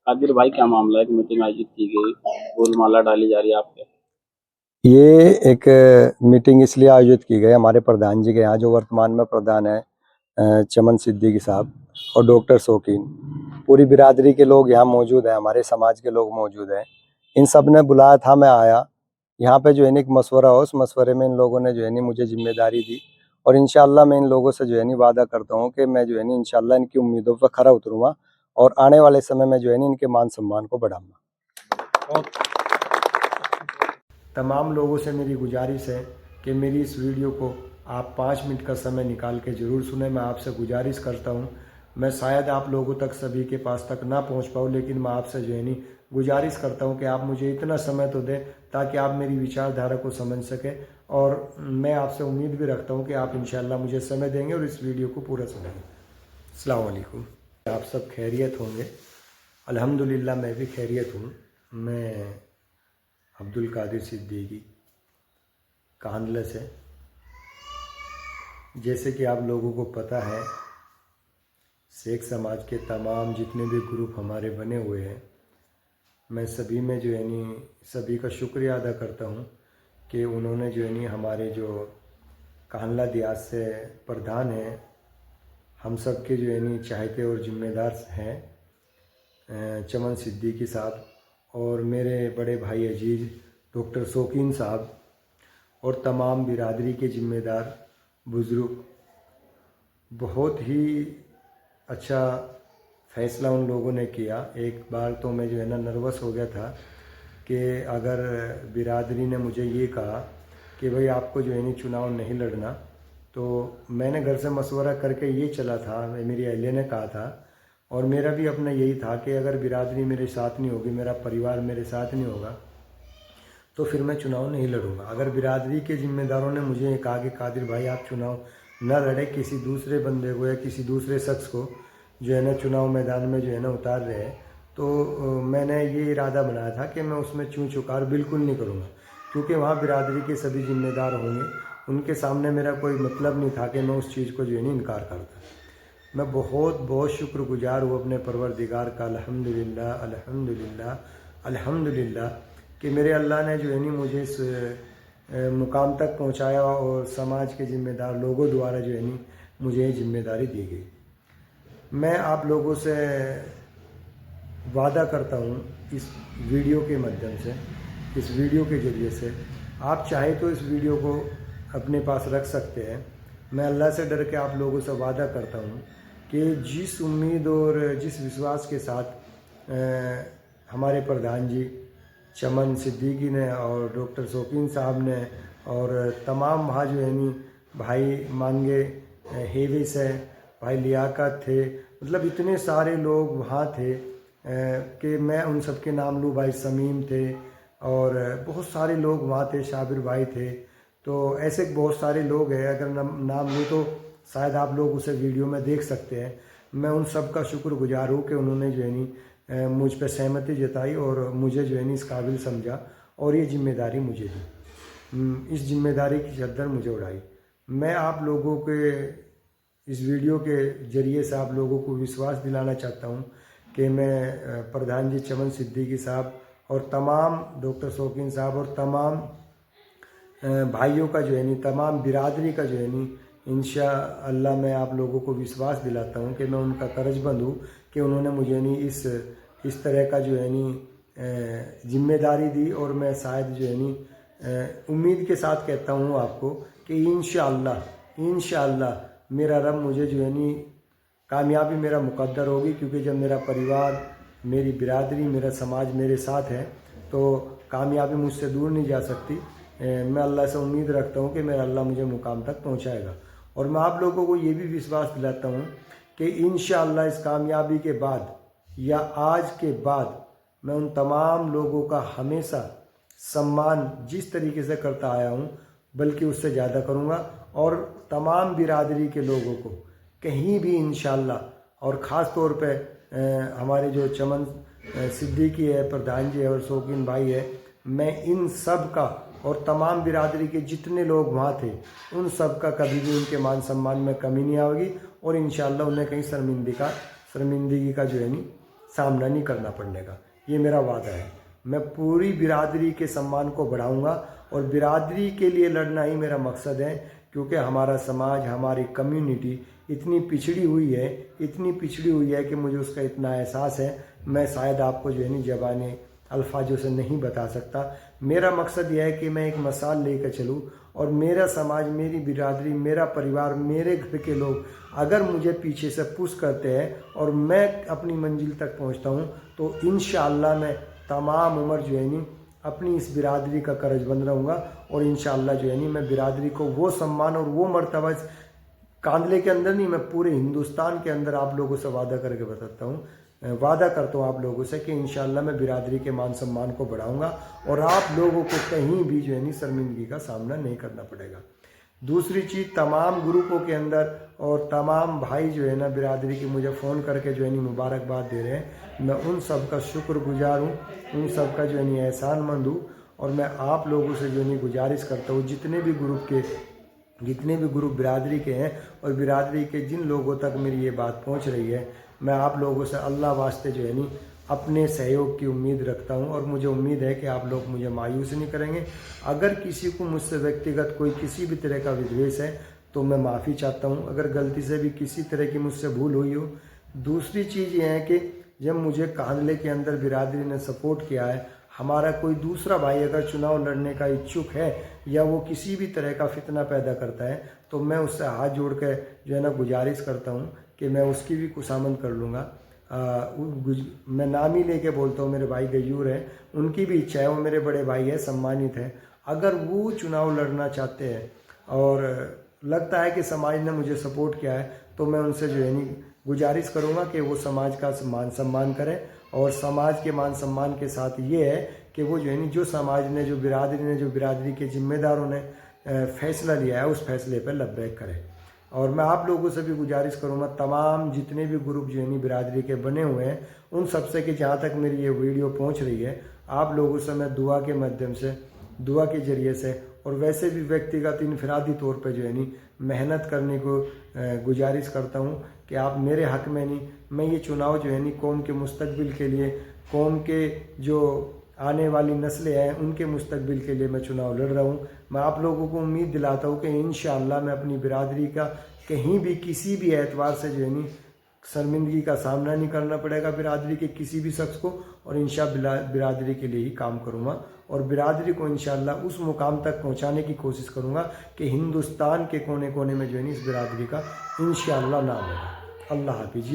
कादिर भाई, क्या मामला है? एक मीटिंग आयोजित की गई, फूलमाला डाली जा रही है आपके। ये एक मीटिंग इसलिए आयोजित की गई हमारे प्रधान जी के यहाँ, जो वर्तमान में प्रधान है चमन सिद्दीकी साहब और डॉक्टर शौकीन। पूरी बिरादरी के लोग यहाँ मौजूद हैं, हमारे समाज के लोग मौजूद हैं। इन सब ने बुलाया था, मैं आया। यहाँ पे जो है एक मशवरा हो, उस मशवरे में इन लोगों ने जो है मुझे जिम्मेदारी दी और इंशाल्लाह मैं इन लोगों से जो है वादा करता हूँ कि मैं जो है इंशाल्लाह इनकी उम्मीदों पर खरा उतरूँगा और आने वाले समय में जो है इनके मान सम्मान को बढ़ाऊँगा। तमाम लोगों से मेरी गुजारिश है कि मेरी इस वीडियो को आप 5 मिनट का समय निकाल के ज़रूर सुने। मैं आपसे गुजारिश करता हूँ, मैं शायद आप लोगों तक सभी के पास तक ना पहुँच पाऊँ, लेकिन मैं आपसे जो है गुजारिश करता हूँ कि आप मुझे इतना समय तो दें ताकि आप मेरी विचारधारा को समझ सकें। और मैं आपसे उम्मीद भी रखता हूँ कि आप इंशाल्लाह मुझे समय देंगे और इस वीडियो को पूरा सुनेंगे। अस्सलाम वालेकुम। आप सब खैरियत होंगे? अल्हम्दुलिल्लाह मैं भी खैरियत हूँ। मैं अब्दुल कादिर सिद्दीकी कांदला से। जैसे कि आप लोगों को पता है, शेख समाज के तमाम जितने भी ग्रुप हमारे बने हुए हैं, मैं सभी में जो है सभी का शुक्रिया अदा करता हूँ कि उन्होंने जो है हमारे जो कांदला दियात से प्रधान हैं, हम सब के जो है चाहते और ज़िम्मेदार हैं चमन सिद्दीकी साहब, और मेरे बड़े भाई अजीज़ डॉक्टर शौकीन साहब और तमाम बिरादरी के ज़िम्मेदार बुज़ुर्ग। बहुत ही अच्छा फ़ैसला उन लोगों ने किया। एक बार तो मैं जो है नर्वस हो गया था कि अगर बिरादरी ने मुझे ये कहा कि भाई आपको जो है चुनाव नहीं लड़ना, तो मैंने घर से मशवरा करके ये चला था, मेरी अहलिया ने कहा था और मेरा भी अपना यही था कि अगर बिरादरी मेरे साथ नहीं होगी, मेरा परिवार मेरे साथ नहीं होगा, तो फिर मैं चुनाव नहीं लड़ूंगा। अगर बिरादरी के ज़िम्मेदारों ने मुझे ये कहा कि कादिर भाई आप चुनाव न लड़े, किसी दूसरे बंदे को या किसी दूसरे शख्स को जो है चुनाव मैदान में जो है उतार रहे हैं, तो मैंने ये इरादा बनाया था कि मैं उसमें चूँ चुकार बिल्कुल नहीं करूँगा, क्योंकि वहाँ बिरादरी के सभी ज़िम्मेदार होंगे। उनके सामने मेरा कोई मतलब नहीं था कि मैं उस चीज़ को जो है इनकार करता। मैं बहुत बहुत शुक्रगुजार हूँ अपने परवरदिगार का, अल्हम्दुलिल्लाह अल्हम्दुलिल्लाह अल्हम्दुलिल्लाह, कि मेरे अल्लाह ने जो है मुझे इस मुकाम तक पहुँचाया और समाज के ज़िम्मेदार लोगों द्वारा जो है मुझे ये जिम्मेदारी दी गई। मैं आप लोगों से वादा करता हूँ इस वीडियो के माध्यम से, इस वीडियो के ज़रिए से, आप चाहे तो इस वीडियो को अपने पास रख सकते हैं। मैं अल्लाह से डर के आप लोगों से वादा करता हूँ कि जिस उम्मीद और जिस विश्वास के साथ हमारे प्रधान जी चमन सिद्दीकी ने और डॉक्टर शौकीन साहब ने और तमाम वहाँ जो है भाई मांगे हेविस है, भाई लियाकत थे, मतलब इतने सारे लोग वहाँ थे कि मैं उन सब के नाम लूँ। भाई समीम थे और बहुत सारे लोग वहाँ थे, शाबिर भाई थे, तो ऐसे बहुत सारे लोग हैं। अगर नाम लूँ तो शायद आप लोग उसे वीडियो में देख सकते हैं। मैं उन सब का शुक्रगुजार हूँ कि उन्होंने जो है मुझ पर सहमति जताई और मुझे जो है इस काबिल समझा और ये जिम्मेदारी मुझे दी, इस जिम्मेदारी की चादर मुझे उड़ाई। मैं आप लोगों के इस वीडियो के ज़रिए से आप लोगों को विश्वास दिलाना चाहता हूँ कि मैं प्रधान जी चमन सिद्दीकी साहब और तमाम डॉक्टर शौकीन साहब और तमाम भाइयों का जो है तमाम बिरादरी का जो है इंशाअल्लाह मैं आप लोगों को विश्वास दिलाता हूँ कि मैं उनका कर्जबंद हूँ कि उन्होंने मुझे इस तरह का जो है जिम्मेदारी दी। और मैं शायद जो है उम्मीद के साथ कहता हूँ आपको कि इंशाअल्लाह मेरा रब मुझे जो है कामयाबी मेरा मुकद्दर होगी, क्योंकि जब मेरा परिवार, मेरी बिरादरी, मेरा समाज मेरे साथ है तो कामयाबी मुझसे दूर नहीं जा सकती। मैं अल्लाह से उम्मीद रखता हूँ कि मेरा अल्लाह मुझे मुकाम तक पहुँचाएगा। और मैं आप लोगों को ये भी विश्वास दिलाता हूँ कि इंशाअल्लाह इस कामयाबी के बाद या आज के बाद मैं उन तमाम लोगों का हमेशा सम्मान जिस तरीके से करता आया हूँ बल्कि उससे ज़्यादा करूँगा। और तमाम बिरादरी के लोगों को कहीं भी इंशाअल्लाह, और ख़ास तौर पे हमारे जो चमन सिद्दीकी है, प्रधान जी है और शौकीन भाई है, मैं इन सब का और तमाम बिरादरी के जितने लोग वहाँ थे उन सब का कभी भी उनके मान सम्मान में कमी नहीं आएगी और इंशाअल्लाह उन्हें कहीं शर्मिंदगी का जो है सामना नहीं करना पड़ने का, ये मेरा वादा है। मैं पूरी बिरादरी के सम्मान को बढ़ाऊंगा और बिरादरी के लिए लड़ना ही मेरा मकसद है, क्योंकि हमारा समाज, हमारी कम्युनिटी इतनी पिछड़ी हुई है कि मुझे उसका इतना एहसास है, मैं शायद आपको जो है नहीं ज़बानी अल्फाजों से नहीं बता सकता। मेरा मकसद यह है कि मैं एक मिसाल लेकर चलूँ और मेरा समाज, मेरी बिरादरी, मेरा परिवार, मेरे घर के लोग अगर मुझे पीछे से पुश करते हैं और मैं अपनी मंजिल तक पहुंचता हूं, तो इंशाअल्लाह मैं तमाम उम्र जो है नहीं अपनी इस बिरादरी का कर्जबंद रहूँगा और इंशाअल्लाह जो है नहीं मैं बिरादरी को वो सम्मान और वो मर्तबा कांदले के अंदर नहीं, मैं पूरे हिंदुस्तान के अंदर आप लोगों से वादा करके बताता हूँ, वादा करता हूँ आप लोगों से कि इंशाअल्लाह मैं बिरादरी के मान सम्मान को बढ़ाऊंगा और आप लोगों को कहीं भी जो है नहीं शर्मिंदगी का सामना नहीं करना पड़ेगा। दूसरी चीज़, तमाम ग्रुपों के अंदर और तमाम भाई जो है ना बिरादरी की मुझे फ़ोन करके जो है नहीं मुबारकबाद दे रहे हैं, मैं उन सब का शुक्रगुजार हूँ, उन सब का जो है नहीं एहसानमंद हूँ। और मैं आप लोगों से जो है नहीं गुजारिश करता हूँ, जितने भी ग्रुप बिरादरी के हैं और बिरादरी के जिन लोगों तक मेरी ये बात पहुँच रही है, मैं आप लोगों से अल्लाह वास्ते जो है नहीं अपने सहयोग की उम्मीद रखता हूं और मुझे उम्मीद है कि आप लोग मुझे मायूस नहीं करेंगे। अगर किसी को मुझसे व्यक्तिगत कोई किसी भी तरह का विद्वेष है तो मैं माफ़ी चाहता हूं, अगर गलती से भी किसी तरह की मुझसे भूल हुई हो। दूसरी चीज़ ये है कि जब मुझे कांदले के अंदर बिरादरी ने सपोर्ट किया है, हमारा कोई दूसरा भाई अगर चुनाव लड़ने का इच्छुक है या वो किसी भी तरह का फितना पैदा करता है, तो मैं उससे हाथ जोड़ कर जो है ना गुजारिश करता हूँ कि मैं उसकी भी खुशामद कर लूँगा। मैं नाम ही लेके बोलता हूँ, मेरे भाई गयूर हैं, उनकी भी इच्छा है, वो मेरे बड़े भाई है, सम्मानित है, अगर वो चुनाव लड़ना चाहते हैं और लगता है कि समाज ने मुझे सपोर्ट किया है, तो मैं उनसे जो है नहीं गुजारिश करूँगा कि वो समाज का मान सम्मान करें। और समाज के मान सम्मान के साथ ये है कि वो जो है नहीं, जो समाज ने, जो बिरादरी के जिम्मेदारों ने फैसला लिया है, उस फैसले पर लब्बैक करें। और मैं आप लोगों से भी गुजारिश करूँगा, तमाम जितने भी ग्रुप जो है नहीं बिरादरी के बने हुए हैं, उन सब से कि जहाँ तक मेरी ये वीडियो पहुँच रही है, आप लोगों से मैं दुआ के माध्यम से, दुआ के ज़रिए से और वैसे भी व्यक्तिगत इनफरादी तौर पे जो है नहीं मेहनत करने को गुजारिश करता हूँ कि आप मेरे हक में नहीं, मैं ये चुनाव जो है नहीं कौम के मुस्तकबिल के लिए, कौम के जो आने वाली नस्लें हैं उनके मुस्तकबिल के लिए मैं चुनाव लड़ रहा हूँ। मैं आप लोगों को उम्मीद दिलाता हूँ कि इंशाअल्लाह मैं अपनी बिरादरी का कहीं भी किसी भी एतबार से जो है नहीं शर्मिंदगी का सामना नहीं करना पड़ेगा बिरादरी के किसी भी शख्स को, और इंशाअल्लाह बिरादरी के लिए ही काम करूँगा और बिरादरी को इंशाअल्लाह उस मुकाम तक पहुँचाने की कोशिश करूँगा कि हिंदुस्तान के कोने कोने में जो है नहीं इस बिरादरी का इंशाअल्लाह नाम होगा। अल्लाह हाफिज़।